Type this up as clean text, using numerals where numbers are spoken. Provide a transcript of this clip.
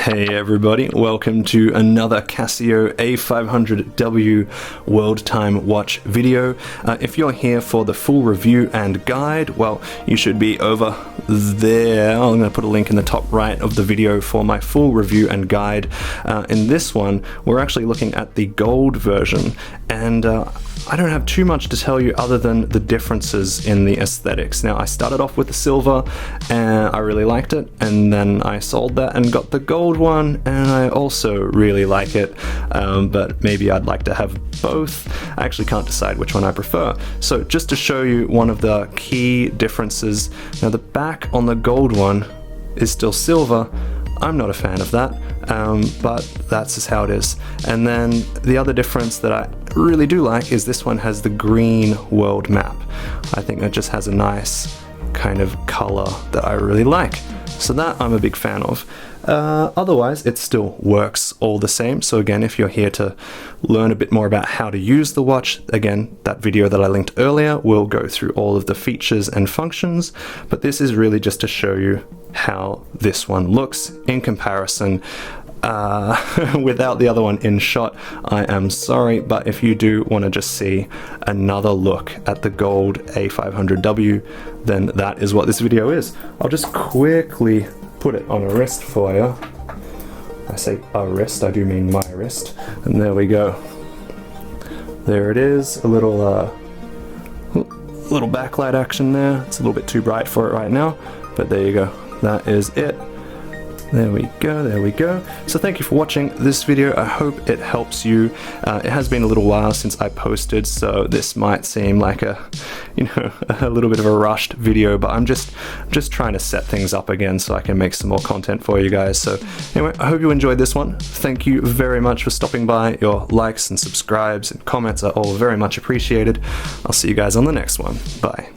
Hey everybody, welcome to another Casio A500W World Time Watch video. If you're here for the full review and guide, well, you should be over there. I'm going to put a link in the top right of the video for my full review and guide. In this one, we're actually looking at the gold version, and I don't have too much to tell you other than the differences in the aesthetics. Now, I started off with the silver and I really liked it, and then I sold that and got the gold one, and I also really like it, but maybe I'd like to have both. I actually can't decide which one I prefer. So just to show you one of the key differences, now the back on the gold one is still silver. I'm not a fan of that, but that's just how it is. And then the other difference that I really do like is this one has the green world map. I think it just has a nice kind of color that I really like. So that I'm a big fan of. Otherwise, it still works all the same. So again, if you're here to learn a bit more about how to use the watch, again, that video that I linked earlier will go through all of the features and functions, but this is really just to show you how this one looks in comparison. Without the other one in shot, I am sorry, but if you do want to just see another look at the gold A500W, then that is what this video is. I'll just quickly put it on a wrist for you. I say a wrist, I do mean my wrist. And there we go. There it is, a little backlight action there. It's a little bit too bright for it right now, but there you go. That is it. There we go, there we go. So thank you for watching this video. I hope it helps you. It has been a little while since I posted, so this might seem like a little bit of a rushed video, but I'm just trying to set things up again so I can make some more content for you guys. So anyway, I hope you enjoyed this one. Thank you very much for stopping by. Your likes and subscribes and comments are all very much appreciated. I'll see you guys on the next one. Bye.